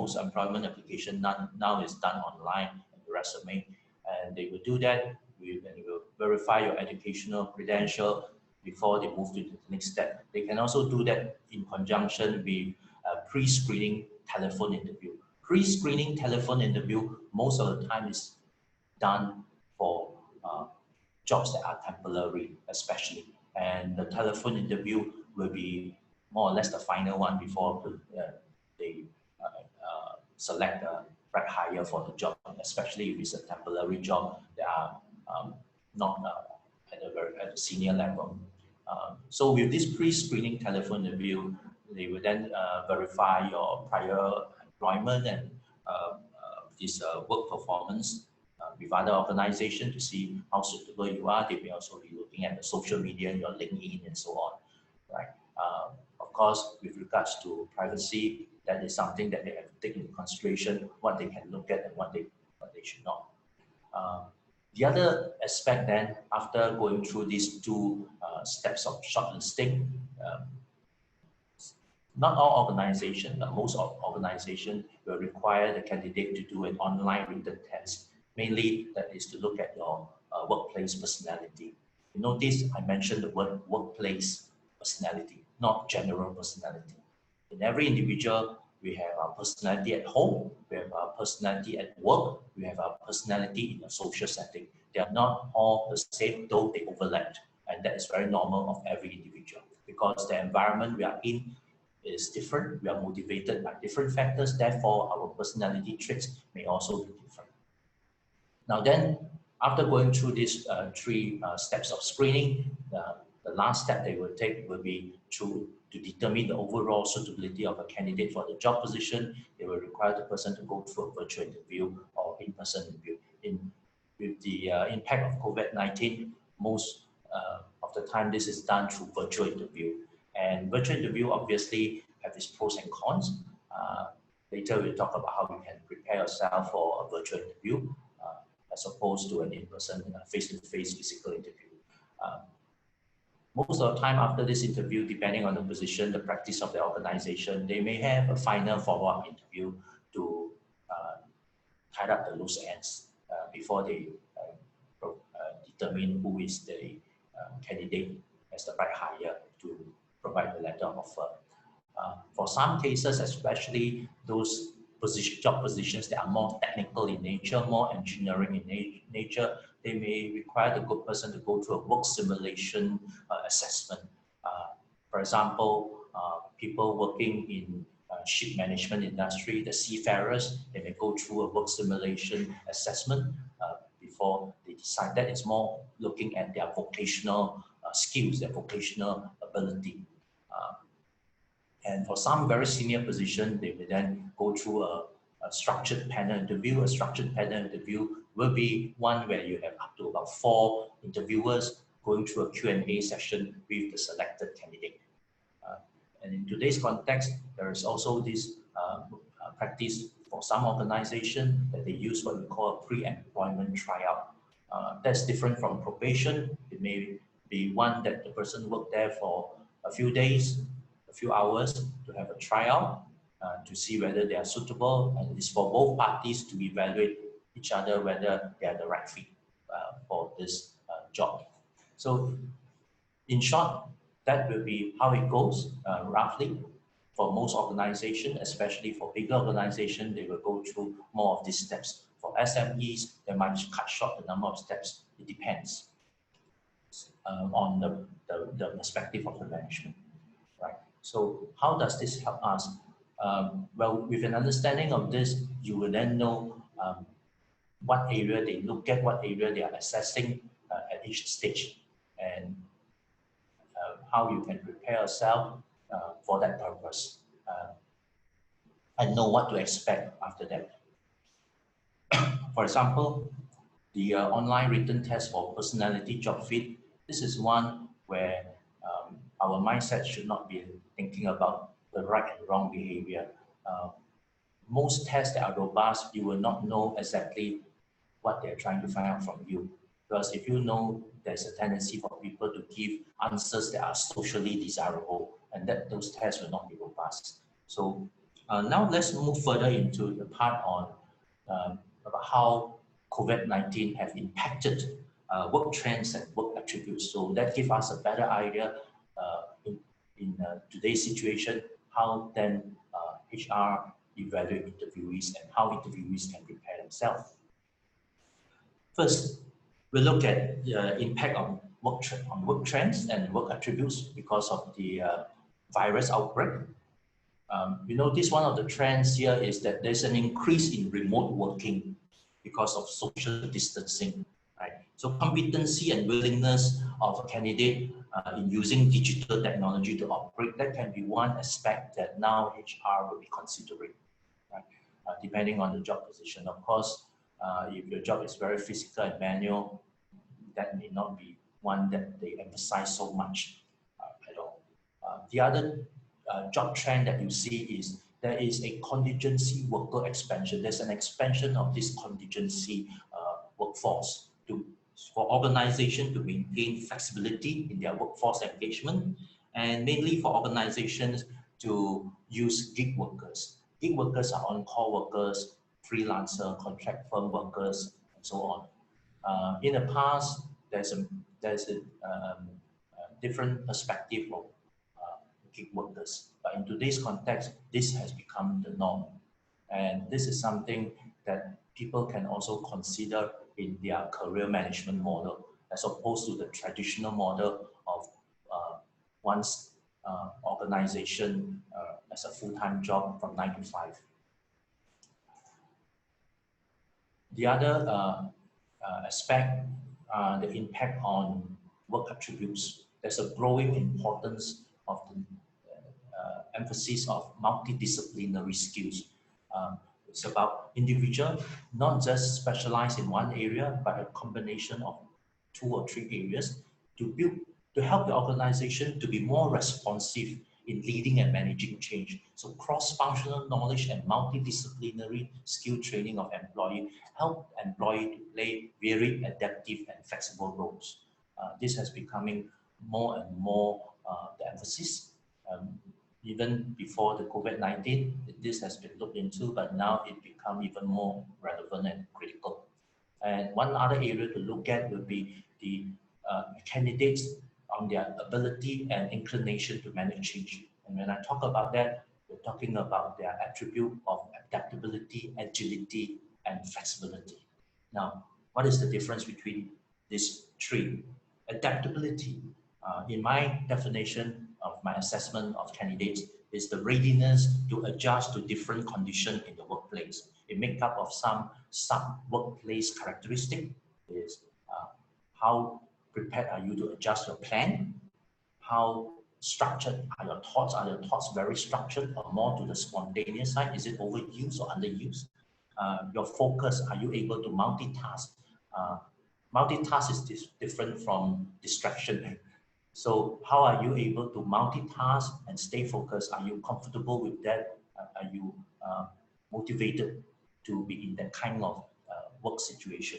most employment application now is done online, the resume, and they will do that. They will verify your educational credential before they move to the next step. They can also do that in conjunction with a pre-screening telephone interview. Pre-screening telephone interview most of the time is done for jobs that are temporary, especially, and the telephone interview will be more or less the final one before they select the right hire for the job, especially if it's a temporary job that are not at a senior level. So with this pre-screening telephone interview, they will then verify your prior employment and this work performance with other organizations to see how suitable you are. They may also be looking at the social media, your LinkedIn, and so on. Right? Of course, with regards to privacy, that is something that they have to take into consideration, what they can look at and what they should not. The other aspect then, after going through these two steps of shortlisting, not all organizations, but most organizations will require the candidate to do an online written test. Mainly, that is to look at your workplace personality. You notice I mentioned the word workplace personality, not general personality. In every individual, we have our personality at home, we have our personality at work, we have our personality in a social setting. They are not all the same, though they overlap. And that is very normal of every individual, because the environment we are in is different. We are motivated by different factors. Therefore, our personality traits may also be different. Now then, after going through these three steps of screening, the last step they will take will be to determine the overall suitability of a candidate for the job position. They will require the person to go through a virtual interview or in-person interview. With the impact of COVID-19, most of the time this is done through virtual interview. And virtual interview obviously have its pros and cons. Later we'll talk about how you can prepare yourself for a virtual interview as opposed to an in-person, face-to-face physical interview. Most of the time after this interview, depending on the position, the practice of the organization, they may have a final follow-up interview to tie up the loose ends before they determine who is the candidate as the right hire to provide the letter of offer. For some cases, especially those job positions that are more technical in nature, more engineering in nature, they may require the good person to go through a work simulation assessment. For example, people working in ship management industry, the seafarers, they may go through a work simulation assessment before they decide. That is more looking at their vocational skills, their vocational ability. And for some very senior position, they will then go through a structured panel interview. A structured panel interview will be one where you have up to about 4 interviewers going through a Q&A session with the selected candidate. And in today's context, there is also this practice for some organization that they use what we call a pre-employment tryout. That's different from probation. It may be one that the person worked there for a few days, a few hours to have a tryout to see whether they are suitable, and it's for both parties to evaluate each other whether they are the right fit for this job. So in short, that will be how it goes roughly for most organizations, especially for bigger organizations. They will go through more of these steps. For SMEs, they might cut short the number of steps. It depends on the perspective of the management, right? So how does this help us? Well, with an understanding of this, you will then know what area they look at, what area they are assessing at each stage, and how you can prepare yourself for that purpose and know what to expect after that. For example, the online written test for personality job fit, this is one where our mindset should not be thinking about the right and wrong behavior. Most tests that are robust, you will not know exactly what they're trying to find out from you. Because if you know, there's a tendency for people to give answers that are socially desirable, and that those tests will not be robust. So Now let's move further into the part on about how COVID-19 have impacted work trends and work attributes. So that gives us a better idea in today's situation, how then HR evaluate interviewees and how interviewees can prepare themselves. First, we look at the impact on work trends and work attributes because of the virus outbreak. You notice one of the trends here is that there's an increase in remote working because of social distancing, right? So competency and willingness of a candidate in using digital technology to operate, that can be one aspect that now HR will be considering, right? Depending on the job position. Of course, if your job is very physical and manual, that may not be one that they emphasize so much at all. The other job trend that you see is there is a contingency worker expansion. There's an expansion of this contingency workforce for organizations to maintain flexibility in their workforce engagement, and mainly for organizations to use gig workers. Gig workers are on-call workers, freelancer, contract firm workers, and so on. In the past, there's a different perspective of gig workers, but in today's context, this has become the norm, and this is something that people can also consider in their career management model, as opposed to the traditional model of one's organization as a full-time job from 9 to 5. The other aspect, the impact on work attributes. There's a growing importance of the emphasis of multidisciplinary skills. It's about individual, not just specialized in one area, but a combination of 2 or 3 areas to help the organization to be more responsive in leading and managing change. So cross-functional knowledge and multidisciplinary skill training of employee help employee to play varied, adaptive, and flexible roles. This has becoming more and more the emphasis. Even before the COVID-19, this has been looked into, but now it becomes even more relevant and critical. And one other area to look at will be the candidates on their ability and inclination to manage change. And when I talk about that, we're talking about their attribute of adaptability, agility, and flexibility. Now, what is the difference between these 3? Adaptability, in my definition of my assessment of candidates, is the readiness to adjust to different conditions in the workplace. It makes up of some sub-workplace characteristic. Is how prepared are you to adjust your plan? How structured are your thoughts? Are your thoughts very structured or more to the spontaneous side? Is it overused or underused? Your focus, are you able to multitask? Multitask is different from distraction. So how are you able to multitask and stay focused? Are you comfortable with that? Are you motivated to be in that kind of work situation?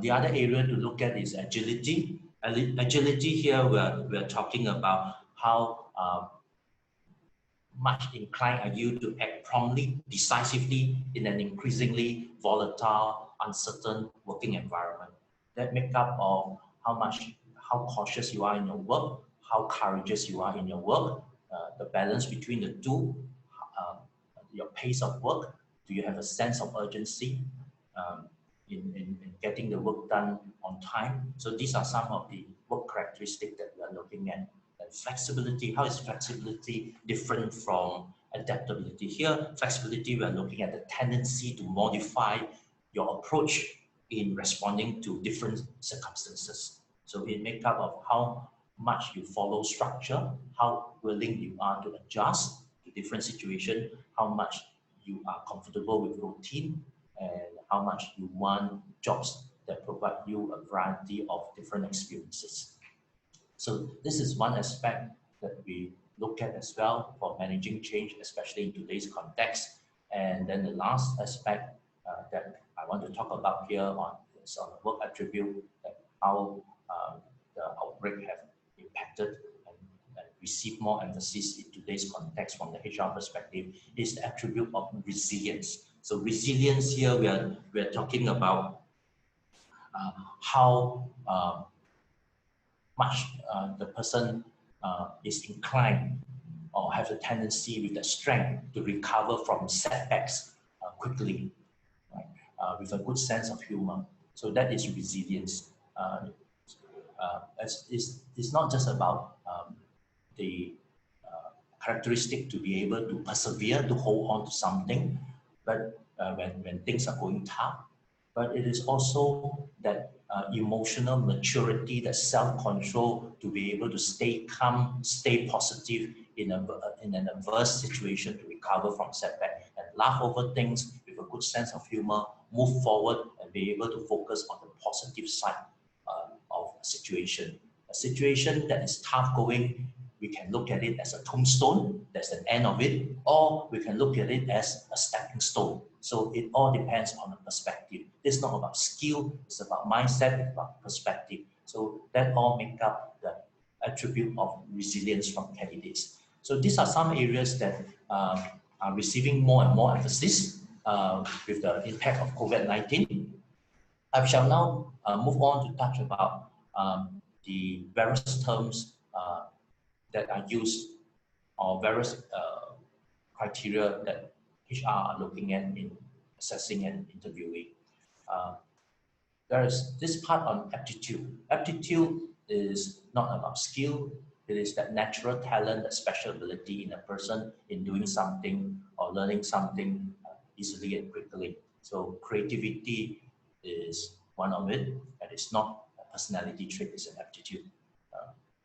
The other area to look at is agility. Agility here, we're talking about how much inclined are you to act promptly, decisively in an increasingly volatile, uncertain working environment. That make up of how cautious you are in your work, how courageous you are in your work, the balance between the two, your pace of work. Do you have a sense of urgency in getting the work done on time? So these are some of the work characteristics that we are looking at. And flexibility, how is flexibility different from adaptability? Here, flexibility, we are looking at the tendency to modify your approach in responding to different circumstances. So it makes up of how much you follow structure, how willing you are to adjust to different situations, how much you are comfortable with routine, and how much you want jobs that provide you a variety of different experiences. So this is one aspect that we look at as well for managing change, especially in today's context. And then the last aspect that I want to talk about here is on work attribute, how the outbreak have impacted and receive more emphasis in today's context from the HR perspective is the attribute of resilience. So resilience here, we are talking about how much the person is inclined or have a tendency with the strength to recover from setbacks quickly, right? With a good sense of humor. So that is resilience. It's not just about the characteristic to be able to persevere, to hold on to something, but when things are going tough, but it is also that emotional maturity, that self-control to be able to stay calm, stay positive in an adverse situation, to recover from setback and laugh over things with a good sense of humor, move forward and be able to focus on the positive side of a situation. A situation that is tough going, we can look at it as a tombstone, that's the end of it, or we can look at it as a stepping stone. So it all depends on the perspective. It's not about skill, it's about mindset, it's about perspective. So that all make up the attribute of resilience from candidates. So these are some areas that are receiving more and more emphasis with the impact of COVID-19. I shall now move on to touch about the various terms that are used, or various criteria that HR are looking at in assessing and interviewing. There is this part on aptitude. Aptitude is not about skill, it is that natural talent, that special ability in a person in doing something or learning something easily and quickly. So creativity is one of it, and it's not a personality trait, it's an aptitude.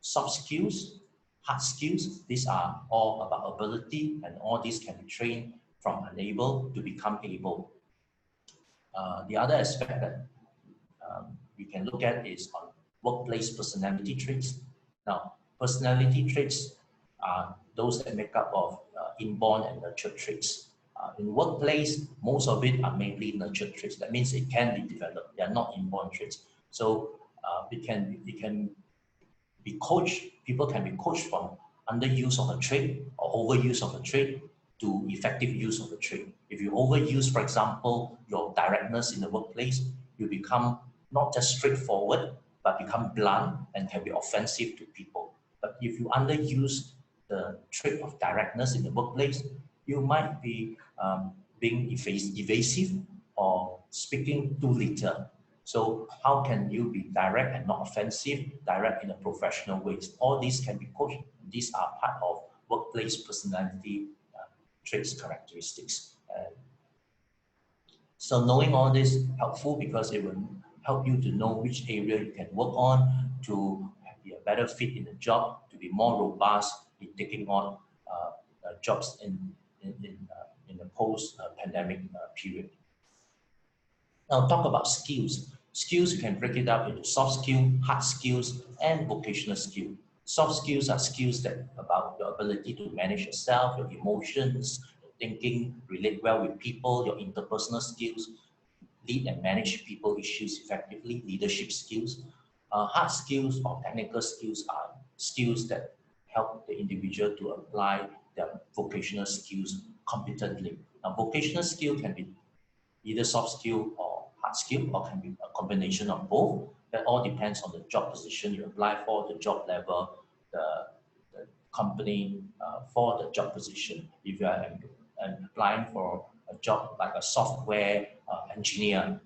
Soft skills, hard skills, these are all about ability, and all these can be trained from unable to become able. The other aspect that we can look at is on workplace personality traits. Now, personality traits are those that make up of inborn and nurtured traits. In workplace, most of it are mainly nurtured traits. That means it can be developed. They are not inborn traits. So it can be coached. People can be coached from underuse of a trait or overuse of a trait to effective use of a trait. If you overuse, for example, your directness in the workplace, you become not just straightforward, but become blunt and can be offensive to people. But if you underuse the trait of directness in the workplace, you might be being evasive or speaking too little. So how can you be direct and not offensive, direct in a professional way? All these can be coached. These are part of workplace personality traits, characteristics. So knowing all this helpful because it will help you to know which area you can work on to be a better fit in the job, to be more robust in taking on jobs in the post-pandemic period. Now talk about skills. Skills, you can break it up into soft skill, hard skills, and vocational skill. Soft skills are skills that about your ability to manage yourself, your emotions, your thinking, relate well with people, your interpersonal skills, lead and manage people issues effectively, leadership skills. Hard skills or technical skills are skills that help the individual to apply their vocational skills competently. Now, vocational skill can be either soft skill or hard skill, or can be a combination of both. That all depends on the job position you apply for, the job level, the company for the job position. If you are applying for a job like a software engineer,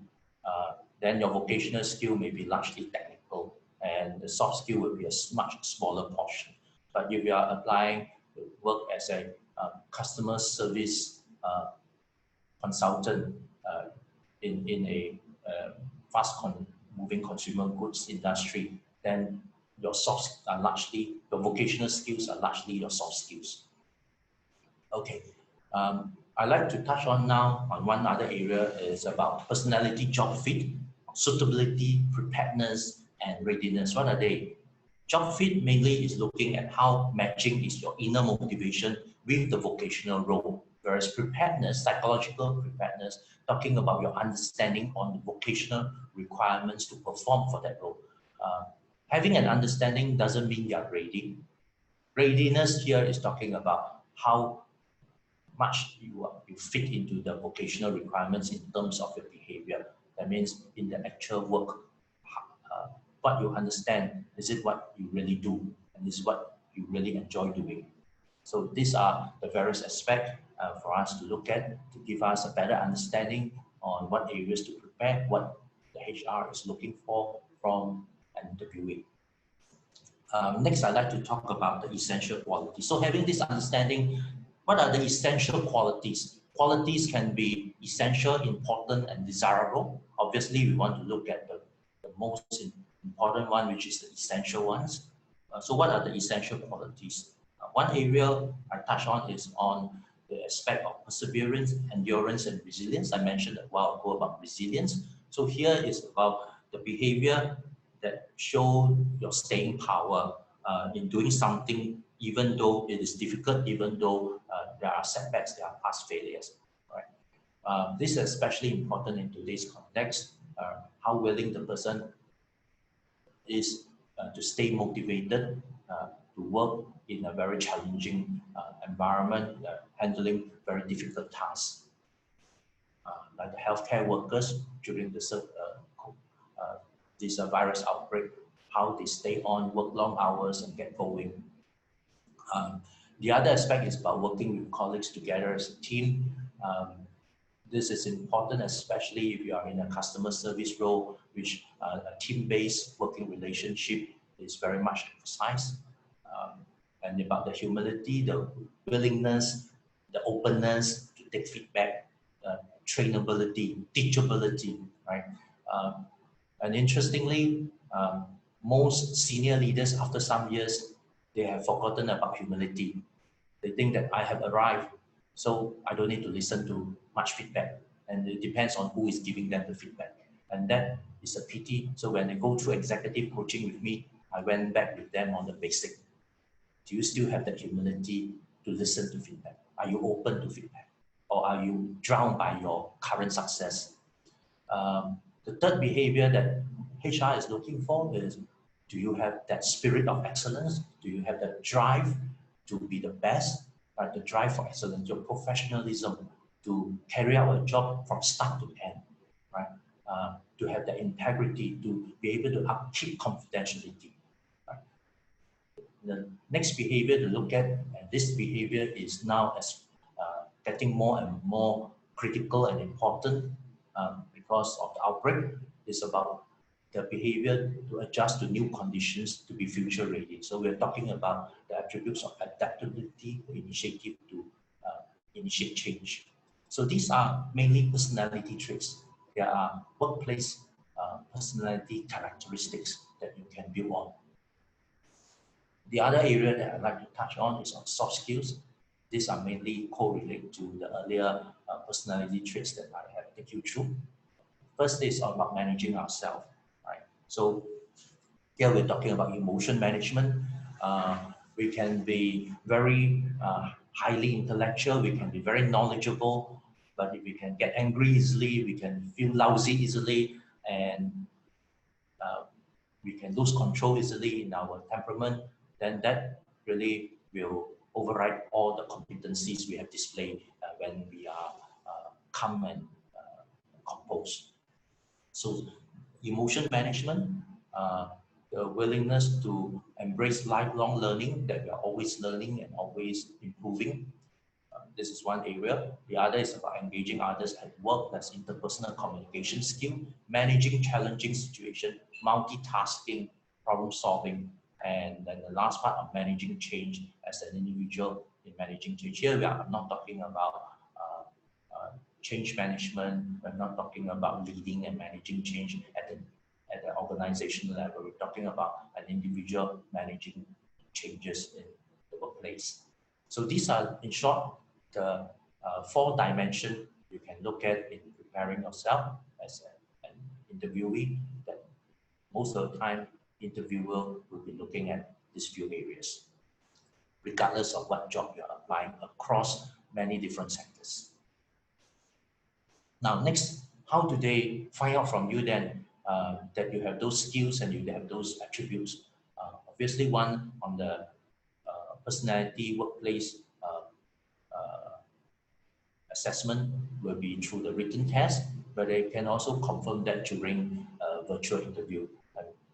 then your vocational skill may be largely technical, and the soft skill will be a much smaller portion. But if you are applying to work as a customer service consultant in a fast-moving consumer goods industry, then your vocational skills are largely your soft skills. Okay, I'd like to touch on now on one other area is about personality, job fit, suitability, preparedness, and readiness. What are they? Job fit mainly is looking at how matching is your inner motivation with the vocational role. Whereas preparedness, psychological preparedness, talking about your understanding on the vocational requirements to perform for that role. Having an understanding doesn't mean you're ready. Readiness here is talking about how much you fit into the vocational requirements in terms of your behavior. That means in the actual work, what you understand, is it what you really do, and is what you really enjoy doing. So these are the various aspects for us to look at to give us a better understanding on what areas to prepare, what the HR is looking for from an interviewee. Next, I'd like to talk about the essential qualities. So having this understanding, what are the essential qualities? Qualities can be essential, important, and desirable. Obviously, we want to look at the most important one, which is the essential ones. So what are the essential qualities? One area I touch on is on the aspect of perseverance, endurance, and resilience. I mentioned a while ago about resilience. So here is about the behavior that show your staying power in doing something, even though it is difficult, even though there are setbacks, there are past failures. Right? This is especially important in today's context, how willing the person is to stay motivated, to work in a very challenging environment, handling very difficult tasks. Like the healthcare workers during this virus outbreak, how they stay on, work long hours and get going. The other aspect is about working with colleagues together as a team. This is important, especially if you are in a customer service role, which a team-based working relationship is very much emphasized. And about the humility, the willingness, the openness to take feedback, trainability, teachability, right? And interestingly, most senior leaders, after some years, they have forgotten about humility. They think that I have arrived, so I don't need to listen to much feedback. And it depends on who is giving them the feedback. And that is a pity. So when they go through executive coaching with me, I went back with them on the basic. Do you still have that humility to listen to feedback? Are you open to feedback? Or are you drowned by your current success? The third behavior that HR is looking for is, do you have that spirit of excellence? Do you have that drive to be the best? Right? The drive for excellence, your professionalism to carry out a job from start to end, right? To have the integrity, to be able to upkeep confidentiality. Right? The next behavior to look at, and this behavior is now getting more and more critical and important because of the outbreak, is about the behavior to adjust to new conditions to be future ready. So we're talking about the attributes of adaptability, initiative to initiate change. So these are mainly personality traits. There are workplace personality characteristics that you can build on. The other area that I'd like to touch on is on soft skills. These are mainly correlated to the earlier personality traits that I have taken you through. First is about managing ourselves, right? So here we're talking about emotion management. We can be very highly intellectual, we can be very knowledgeable, but if we can get angry easily, we can feel lousy easily, and we can lose control easily in our temperament, then that really will override all the competencies we have displayed when we are calm and composed. So emotion management, the willingness to embrace lifelong learning, that we are always learning and always improving. This is one area. The other is about engaging others at work, that's interpersonal communication skill, managing challenging situations, multitasking, problem solving, and then the last part of managing change as an individual in managing change. Here we are not talking about change management. We're not talking about leading and managing change at the organizational level. We're talking about an individual managing changes in the workplace. So these are, in short, the 4 dimensions you can look at in preparing yourself as an interviewee, that most of the time interviewer will be looking at these few areas, regardless of what job you're applying across many different sectors. Now, next, how do they find out from you then that you have those skills and you have those attributes? Obviously, one on the personality workplace assessment will be through the written test, but they can also confirm that during a virtual interview.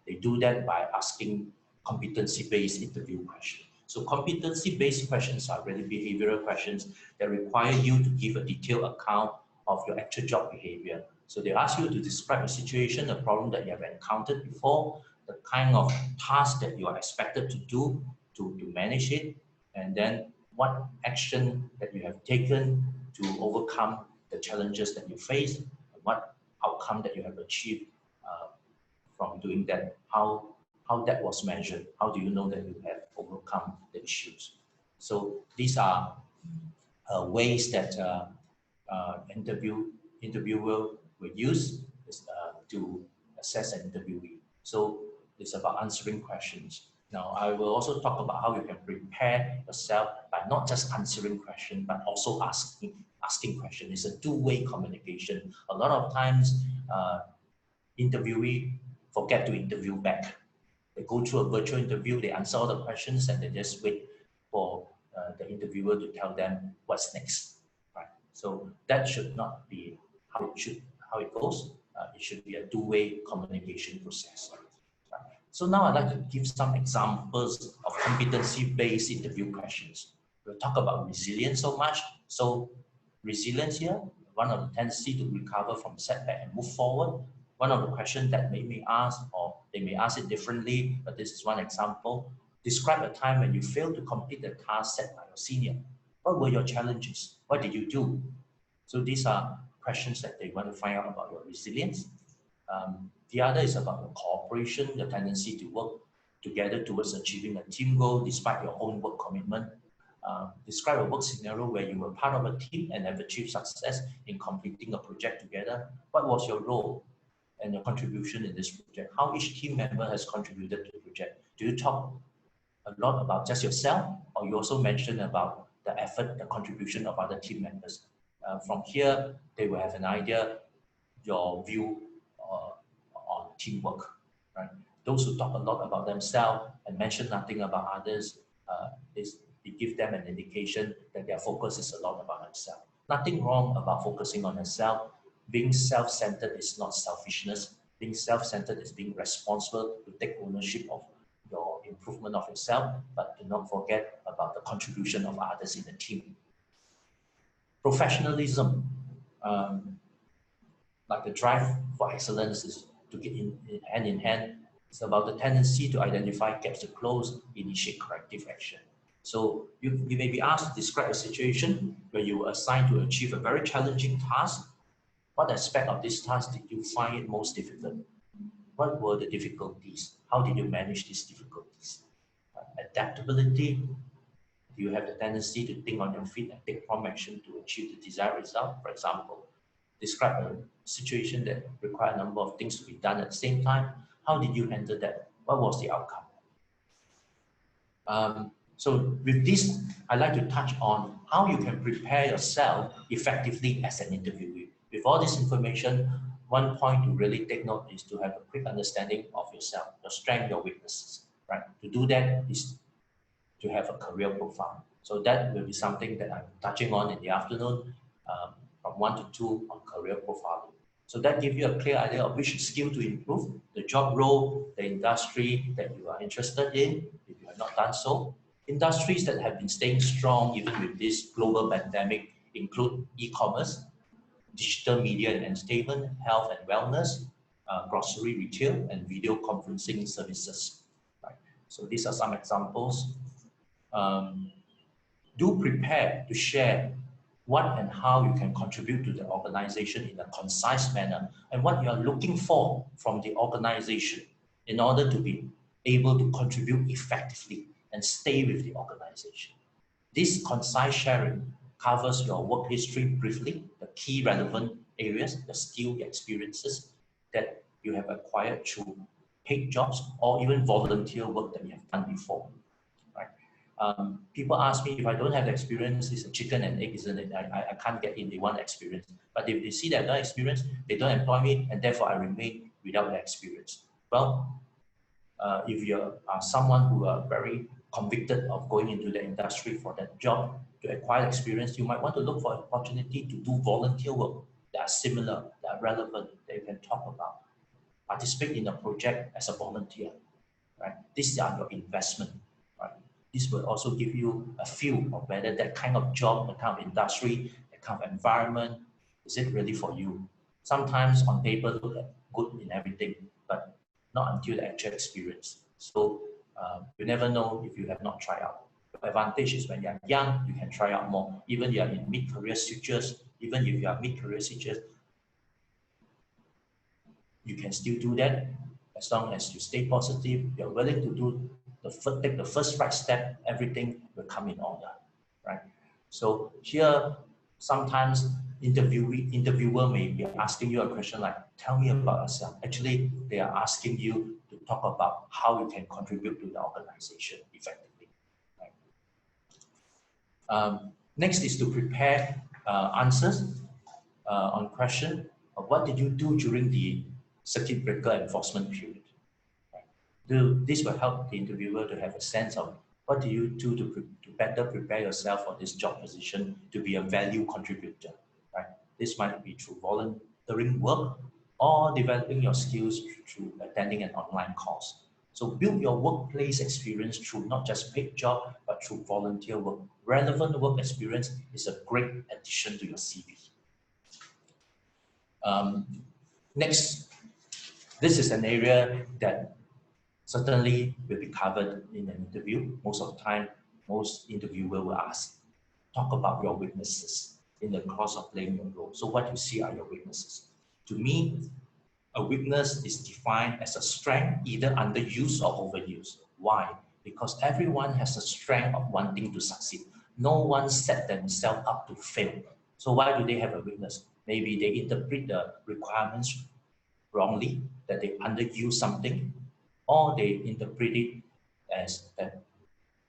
They do that by asking competency-based interview questions. So competency-based questions are really behavioral questions that require you to give a detailed account of your actual job behavior. So they ask you to describe a situation, a problem that you have encountered before, the kind of task that you are expected to do to manage it, and then what action that you have taken to overcome the challenges that you face, and what outcome that you have achieved from doing that, how that was measured, how do you know that you have overcome the issues. So these are ways that interviewer will use to assess an interviewee. So it's about answering questions. Now, I will also talk about how you can prepare yourself by not just answering questions, but also asking questions. It's a two-way communication. A lot of times, interviewee forget to interview back. They go through a virtual interview, they answer all the questions, and they just wait for the interviewer to tell them what's next. Right? So that should not be how it goes. It should be a two-way communication process. Right? So now I'd like to give some examples of competency-based interview questions. We'll talk about resilience so much. So resilience here, one of the tendency to recover from setback and move forward. One of the questions that they may ask, or they may ask it differently, but this is one example. Describe a time when you failed to complete the task set by your senior. What were your challenges? What did you do? So these are questions that they want to find out about your resilience. The other is about your cooperation, the tendency to work together towards achieving a team goal despite your own work commitment. Describe a work scenario where you were part of a team and have achieved success in completing a project together. What was your role and your contribution in this project? How each team member has contributed to the project? Do you talk a lot about just yourself, or you also mention about the effort, the contribution of other team members? From here, they will have an idea, your view on teamwork, right? Those who talk a lot about themselves and mention nothing about others, it gives them an indication that their focus is a lot about themselves. Nothing wrong about focusing on yourself. Being self-centered is not selfishness. Being self-centered is being responsible to take ownership of your improvement of yourself, but do not forget about the contribution of others in the team. Professionalism, like the drive for excellence, is to get hand in hand. It's about the tendency to identify gaps to close, initiate corrective action. So you may be asked to describe a situation where you were assigned to achieve a very challenging task. What aspect of this task did you find it most difficult? What were the difficulties? How did you manage these difficulties? Adaptability. Do you have the tendency to think on your feet and take prompt action to achieve the desired result? For example, describe a situation that required a number of things to be done at the same time. How did you handle that? What was the outcome? So with this, I'd like to touch on how you can prepare yourself effectively as an interviewee. With all this information, one point to really take note is to have a quick understanding of yourself, your strengths, your weaknesses, right? To do that is to have a career profile. So that will be something that I'm touching on in the afternoon from 1 to 2 on career profiling. So that gives you a clear idea of which skill to improve, the job role, the industry that you are interested in, if you have not done so. Industries that have been staying strong even with this global pandemic include e-commerce, digital media and entertainment, health and wellness, grocery retail, and video conferencing services. Right? So these are some examples. Do prepare to share what and how you can contribute to the organization in a concise manner and what you are looking for from the organization in order to be able to contribute effectively and stay with the organization. This concise sharing covers your work history briefly, the key relevant areas, the skill, the experiences that you have acquired through paid jobs or even volunteer work that you have done before. Right? People ask me, if I don't have the experience, it's a chicken and egg, isn't it? I can't get in, they want experience. But if they see that I don't experience, they don't employ me, and therefore I remain without the experience. Well, if you are someone who are very convicted of going into the industry for that job to acquire experience, you might want to look for an opportunity to do volunteer work that are similar, that are relevant, that you can talk about. Participate in a project as a volunteer, right? These are your investment, right? This will also give you a feel of whether that kind of job, that kind of industry, that kind of environment, is it really for you? Sometimes on paper look good in everything, but not until the actual experience. So you never know if you have not tried out. The advantage is when you're young, you can try out more. Even you are in mid-career switches, even if you are mid-career switches, you can still do that as long as you stay positive, you're willing to do take the first right step, everything will come in order, right? So here, sometimes interviewer may be asking you a question like, tell me about yourself. Actually, they are asking you to talk about how you can contribute to the organization effectively, right? Next is to prepare answers on question of what did you do during the circuit breaker enforcement period. This will help the interviewer to have a sense of what do you do to better prepare yourself for this job position to be a value contributor, right? This might be through volunteering work or developing your skills through attending an online course. So build your workplace experience through not just paid job, but through volunteer work. Relevant work experience is a great addition to your CV. Next, this is an area that certainly will be covered in an interview. Most of the time, most interviewer will ask, talk about your weaknesses in the course of playing your role. So what you see are your weaknesses. To me, a weakness is defined as a strength either underused or overused. Why? Because everyone has a strength of wanting to succeed. No one set themselves up to fail. So why do they have a weakness? Maybe they interpret the requirements wrongly, that they underuse something, or they interpret it as that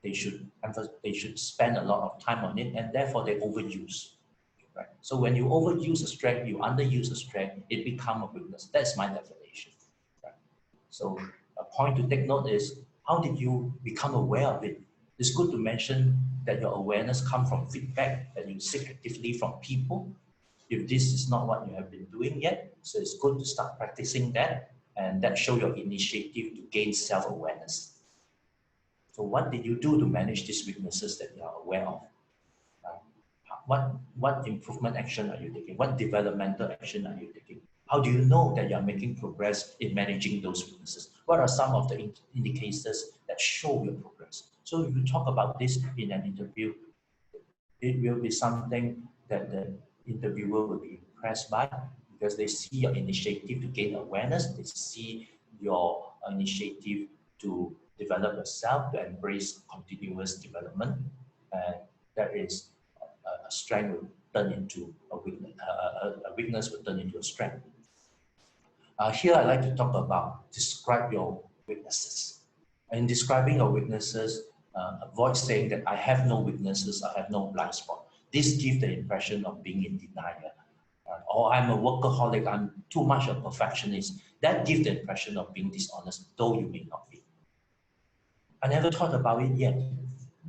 they should spend a lot of time on it, and therefore they overuse. Right? So when you overuse a strength, you underuse a strength, it becomes a weakness. That's my definition. Right? So a point to take note is, how did you become aware of it? It's good to mention that your awareness comes from feedback that you seek actively from people. If this is not what you have been doing yet, so it's good to start practicing that, and that shows your initiative to gain self-awareness. So what did you do to manage these weaknesses that you are aware of? What improvement action are you taking? What developmental action are you taking? How do you know that you are making progress in managing those weaknesses? What are some of the indicators that show your progress? So if you talk about this in an interview, it will be something that the interviewer will be impressed by, because they see your initiative to gain awareness, they see your initiative to develop yourself, to embrace continuous development, and that is a strength will turn into a weakness, a weakness will turn into a strength. Here I'd like to talk about describe your weaknesses. In describing your weaknesses, avoid saying that I have no weaknesses, I have no blind spot. This gives the impression of being in denial. Or I'm a workaholic, I'm too much a perfectionist. That gives the impression of being dishonest, though you may not be. I never thought about it yet.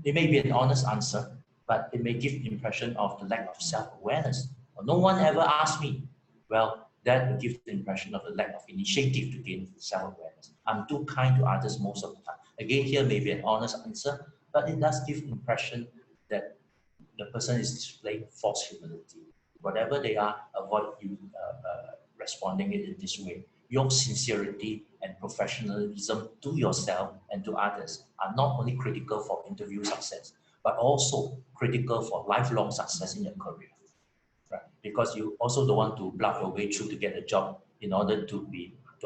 It may be an honest answer, but it may give the impression of the lack of self-awareness. No one ever asked me. Well, that will give the impression of a lack of initiative to gain self-awareness. I'm too kind to others most of the time. Again, here may be an honest answer, but it does give the impression that the person is displaying false humility. Whatever they are, avoid you responding it in this way. Your sincerity and professionalism to yourself and to others are not only critical for interview success, but also critical for lifelong success in your career. Right? Because you also don't want to bluff your way through to get a job in order to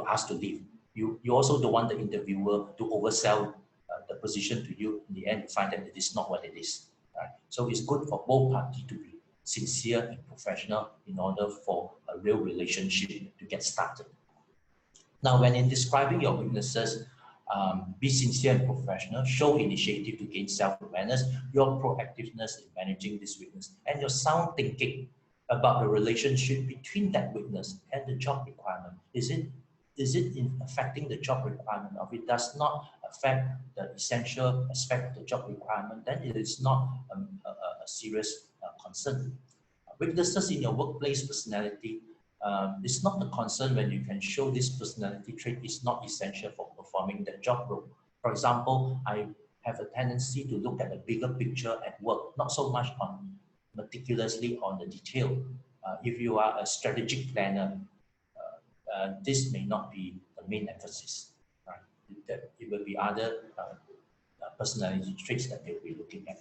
ask to leave. You also don't want the interviewer to oversell the position to you. In the end, you find that it is not what it is. Right? So it's good for both parties to be sincere and professional in order for a real relationship to get started. Now, when in describing your weaknesses, be sincere and professional, show initiative to gain self-awareness, your proactiveness in managing this weakness, and your sound thinking about the relationship between that weakness and the job requirement. Is it affecting the job requirement, or if it does not affect the essential aspect of the job requirement, then it is not a serious concern. Weaknesses in your workplace personality, it's not a concern when you can show this personality trait is not essential for performing the job role. For example, I have a tendency to look at the bigger picture at work, not so much on meticulously on the detail. If you are a strategic planner, this may not be the main emphasis. Right? It will be other personality traits that they'll be looking at.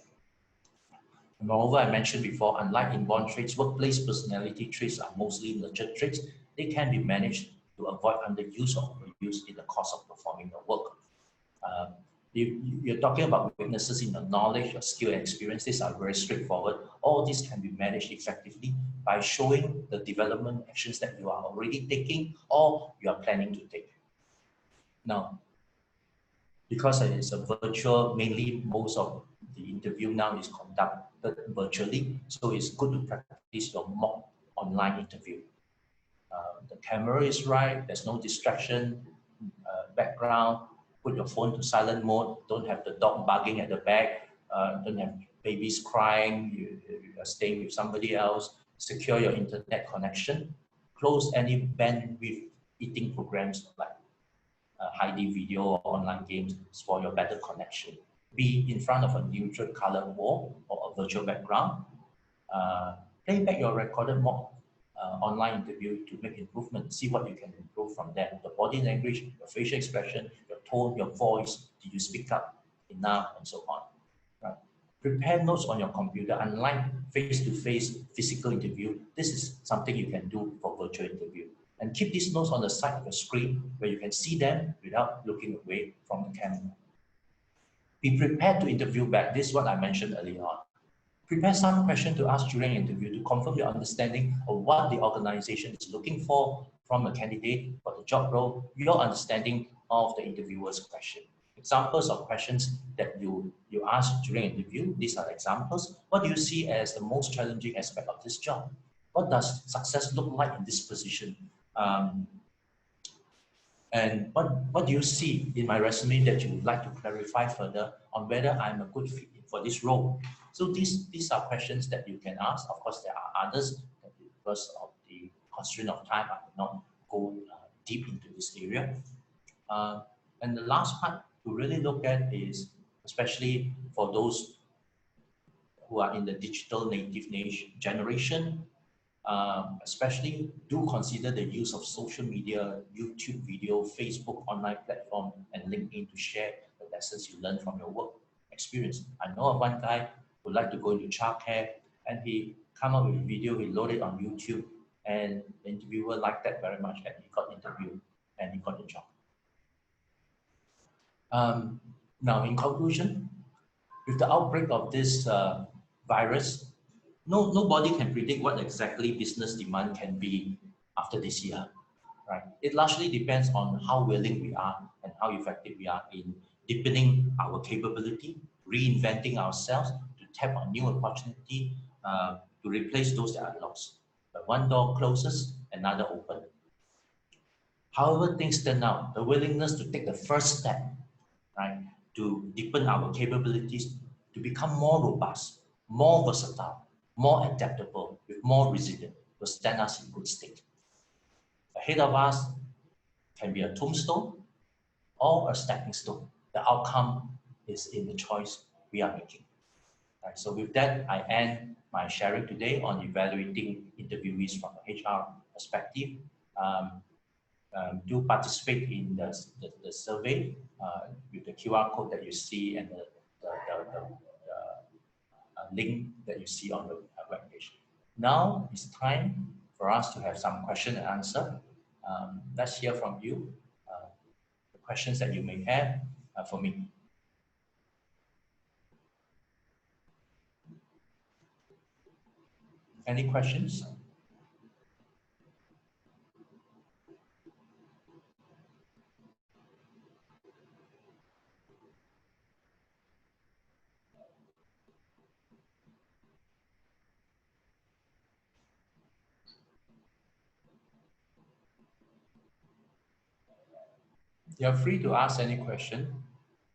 Moreover, I mentioned before, unlike inborn traits, workplace personality traits are mostly nurtured traits. They can be managed to avoid underuse or overuse in the course of performing the work. You're talking about weaknesses in your knowledge, your skill and experience. These are very straightforward. All these can be managed effectively by showing the development actions that you are already taking or you are planning to take. Now, because it's a virtual, mainly most of the interview now is conducted virtually, so it's good to practice your mock online interview. The camera is right, there's no distraction, background, put your phone to silent mode, don't have the dog barking at the back, don't have babies crying, you are staying with somebody else, secure your internet connection, close any bandwidth eating programs like high-def video or online games for your better connection. Be in front of a neutral color wall or a virtual background. Play back your recorded mock online interview to make improvements. See what you can improve from there. The body language, your facial expression, your tone, your voice. Did you speak up enough, and so on. Right. Prepare notes on your computer. Unlike face-to-face physical interview, this is something you can do for virtual interview. And keep these notes on the side of your screen where you can see them without looking away from the camera. Be prepared to interview back. This is what I mentioned earlier on. Prepare some questions to ask during interview to confirm your understanding of what the organization is looking for from a candidate for the job role, your understanding of the interviewer's question. Examples of questions that you ask during interview, these are examples. What do you see as the most challenging aspect of this job? What does success look like in this position? And what do you see in my resume that you would like to clarify further on whether I'm a good fit for this role? So these are questions that you can ask. Of course, there are others, that because of the constraint of time, I will not go deep into this area. And the last part to really look at is, especially for those who are in the digital native generation, especially do consider the use of social media, YouTube video, Facebook, online platform, and LinkedIn to share the lessons you learn from your work experience. I know of one guy who liked to go into childcare, and he come up with a video, he loaded on YouTube, and the interviewer liked that very much, and he got interviewed, and he got the job. Now, in conclusion, with the outbreak of this virus, nobody can predict what exactly business demand can be after this year, right? It largely depends on how willing we are and how effective we are in deepening our capability, reinventing ourselves to tap on new opportunity, to replace those that are lost. But one door closes, another opens. However things turn out, the willingness to take the first step, right, to deepen our capabilities, to become more robust, more versatile, more adaptable, with more resilient, will stand us in good state. Ahead of us can be a tombstone or a stepping stone. The outcome is in the choice we are making. Right, so with that, I end my sharing today on evaluating interviewees from an HR perspective. Do participate in the survey with the QR code that you see and the link that you see on the web page. Now it's time for us to have some question and answer. Let's hear from you, the questions that you may have for me. Any questions? You're free to ask any question.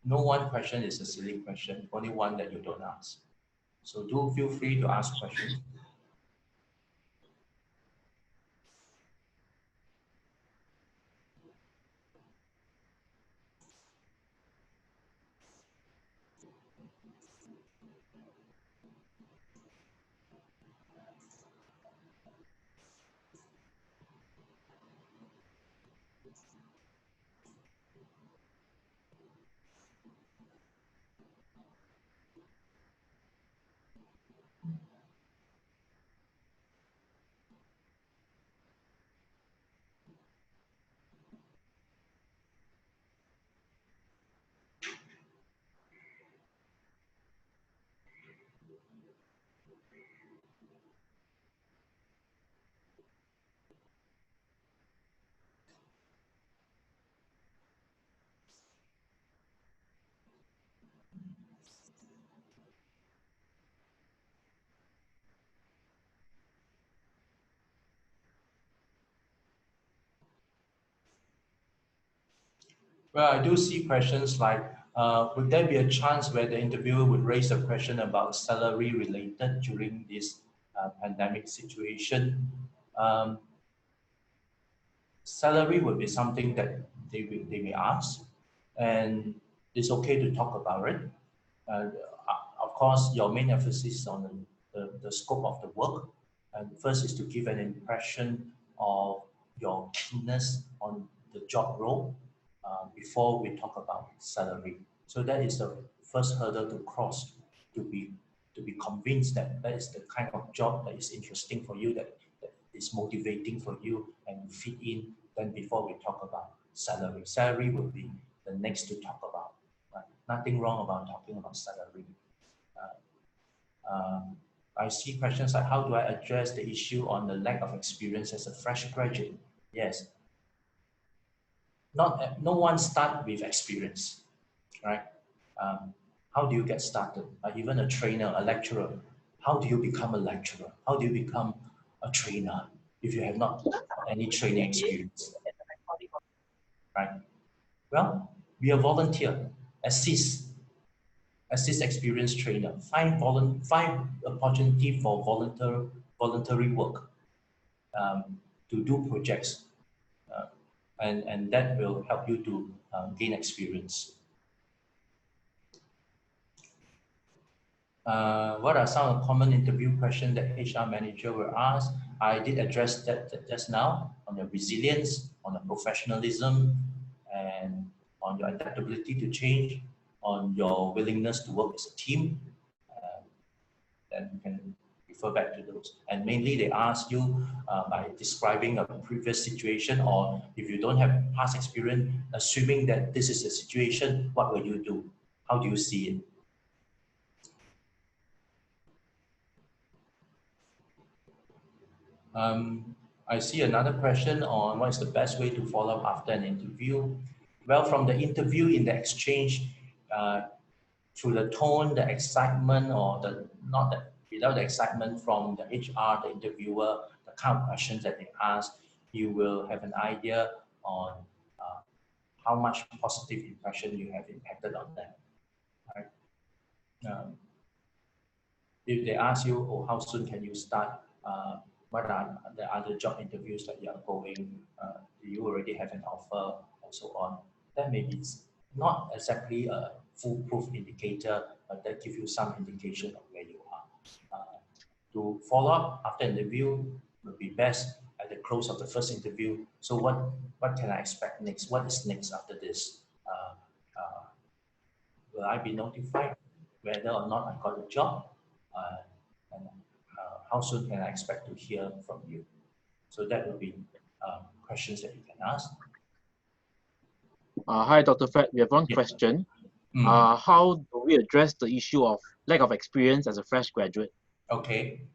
No one question is a silly question, only one that you don't ask. So do feel free to ask questions. Well, I do see questions like, would there be a chance where the interviewer would raise a question about salary related during this pandemic situation? Um, Salary would be something that they may ask, and it's okay to talk about it. Uh, of course, your main emphasis is on the scope of the work. And first is to give an impression of your keenness on the job role before we talk about salary. So that is the first hurdle to cross to be convinced that that is the kind of job that is interesting for you, that is motivating for you and you fit in. Then before we talk about salary, salary will be the next to talk about. Right? Nothing wrong about talking about salary. I see questions like, how do I address the issue on the lack of experience as a fresh graduate? Yes, no one start with experience, right? How do you get started? Even a trainer, a lecturer, how do you become a lecturer? How do you become a trainer if you have not any training experience, right? Well, be a volunteer, assist experienced trainer, find opportunity for voluntary work, to do projects, uh, and that will help you to gain experience. What are some common interview questions that HR manager will ask? I did address that just now on your resilience, on the professionalism, and on your adaptability to change, on your willingness to work as a team. Then you can refer back to those. And mainly they ask you by describing a previous situation, or if you don't have past experience, assuming that this is a situation, what will you do? How do you see it? I see another question on what is the best way to follow up after an interview. Well, from the interview in the exchange, through the tone, the excitement, or not that without the excitement from the HR, the interviewer, the kind of questions that they ask, you will have an idea on how much positive impression you have impacted on them. Right? If they ask you, oh, how soon can you start? What are the other job interviews that you are going? Do you already have an offer, and so on? That may be not exactly a foolproof indicator, but that gives you some indication of where you are. To follow up after interview would be best at the close of the first interview. So what can I expect next? What is next after this? Will I be notified whether or not I got a job? And how soon can I expect to hear from you? So that would be questions that you can ask. Hi, Dr. Fred. We have one question. How do we address the issue of lack of experience as a fresh graduate? Okay.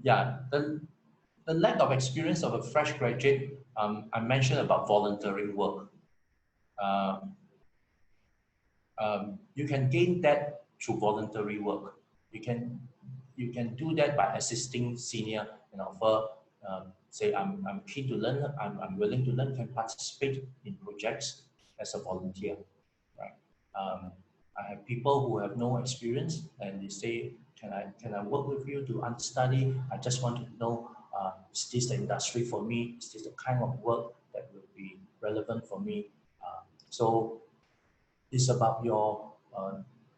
Yeah, the lack of experience of a fresh graduate, I mentioned about voluntary work. You can gain that through voluntary work. You can do that by assisting senior and offer, say, I'm keen to learn, I'm willing to learn, can participate in projects as a volunteer, right? I have people who have no experience and they say, can I work with you to understudy? I just want to know, is this the industry for me? Is this the kind of work that will be relevant for me? So it's about your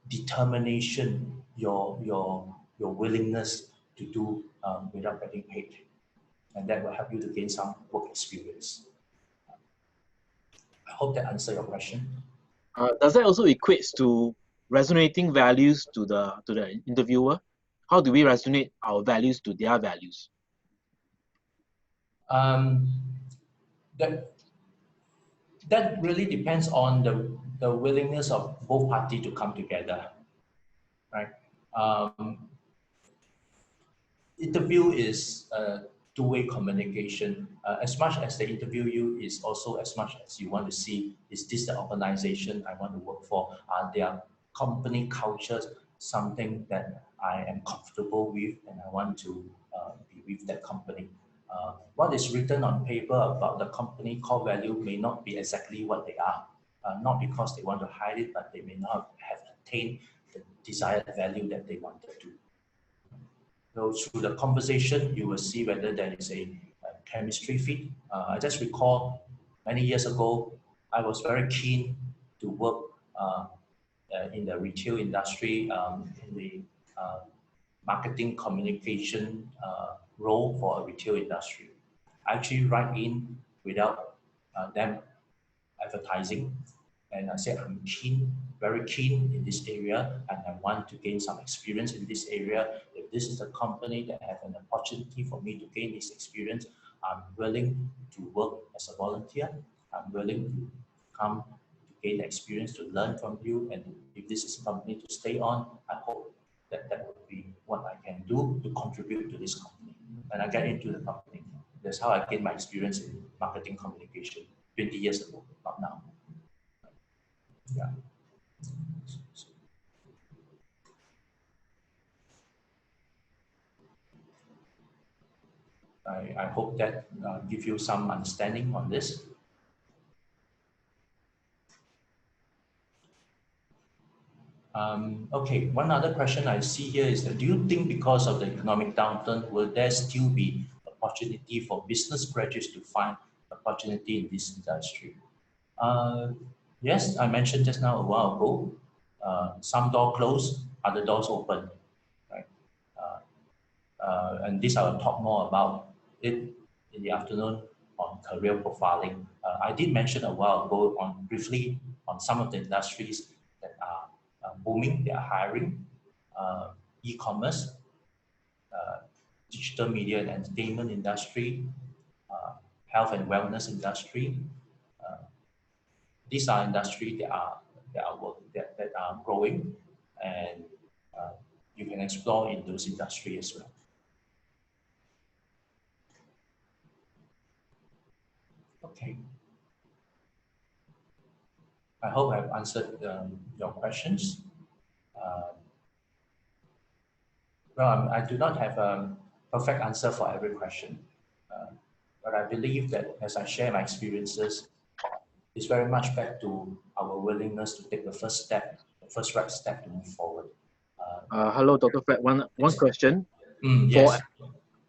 determination, your willingness to do without getting paid. And that will help you to gain some work experience. I hope that answers your question. Does that also equate to resonating values to the interviewer? How do we resonate our values to their values? That really depends on the willingness of both parties to come together, right? Interview is a two-way communication. As much as they interview you is also as much as you want to see, is this the organization I want to work for? Are their company cultures something that I am comfortable with and I want to be with that company? What is written on paper about the company core value may not be exactly what they are. Not because they want to hide it, but they may not have attained the desired value that they wanted to. So through the conversation, you will see whether there is a chemistry fit. I just recall many years ago, I was very keen to work in the retail industry, in the marketing communication role for a retail industry. I actually write in without them advertising, and I said I'm keen, very keen in this area, and I want to gain some experience in this area. If this is a company that has an opportunity for me to gain this experience, I'm willing to work as a volunteer. I'm willing to come to gain experience, to learn from you, and if this is a company to stay on, I hope that would be what I can do to contribute to this company. And I get into the company. That's how I gained my experience in marketing communication 20 years ago, not now. Yeah. I hope that give you some understanding on this. Okay, one other question I see here is that do you think because of the economic downturn, will there still be opportunity for business graduates to find opportunity in this industry? Yes, I mentioned just now a while ago, some door closed, other doors open, right? And this I will talk more about it in the afternoon on career profiling. I did mention a while ago briefly on some of the industries that are booming, they are hiring, e-commerce, digital media and entertainment industry, health and wellness industry. These are industries that are growing, and you can explore in those industries as well. Okay. I hope I've answered your questions. Well, I do not have a perfect answer for every question, but I believe that as I share my experiences, it's very much back to our willingness to take the first step, the first right step to move forward. Hello, Dr. Fred. One question. Yes.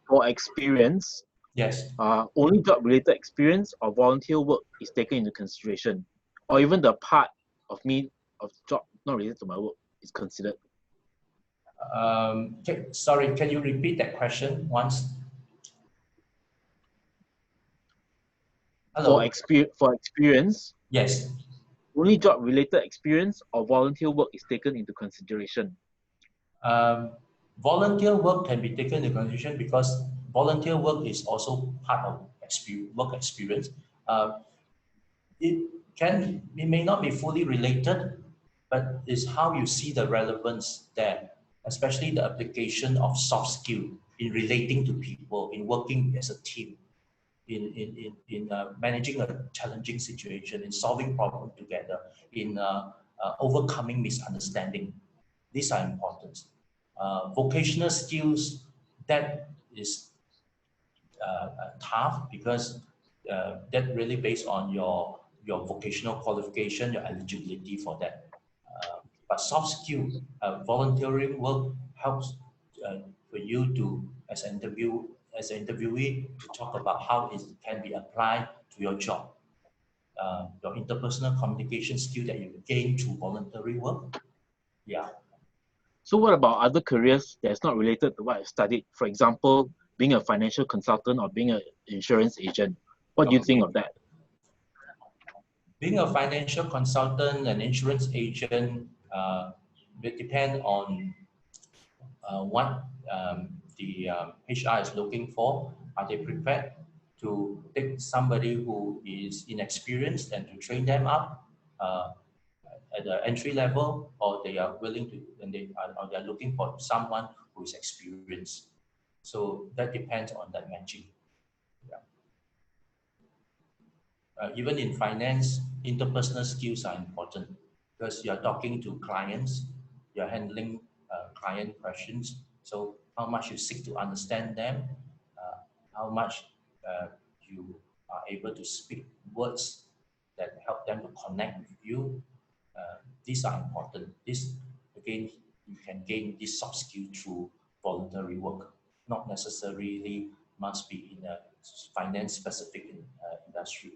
For experience, yes. Only job-related experience or volunteer work is taken into consideration, or even the part of job not related to my work is considered. Sorry, can you repeat that question once? Hello. For experience, yes. Only job-related experience or volunteer work is taken into consideration. Volunteer work can be taken into consideration because volunteer work is also part of work experience. It may not be fully related, but it's how you see the relevance there, especially the application of soft skill in relating to people, in working as a team, in managing a challenging situation, in solving problems together, in overcoming misunderstanding. These are important. Vocational skills, that is tough because that really based on your vocational qualification, your eligibility for that. But soft skill, volunteering work helps for you to, as an interviewee, to talk about how it can be applied to your job. Your interpersonal communication skill that you gain through voluntary work. Yeah. So what about other careers that's not related to what I studied? For example, being a financial consultant or being an insurance agent. What do you think of that? Being a financial consultant and insurance agent will depend on what the HR is looking for. Are they prepared to take somebody who is inexperienced and to train them up at the entry level, or they are willing to, and they are looking for someone who is experienced? So that depends on that matching. Yeah. Even in finance, interpersonal skills are important because you are talking to clients, you're handling client questions. So how much you seek to understand them, how much you are able to speak words that help them to connect with you. These are important. This, again, you can gain this soft skill through voluntary work, not necessarily must be in a finance specific industry.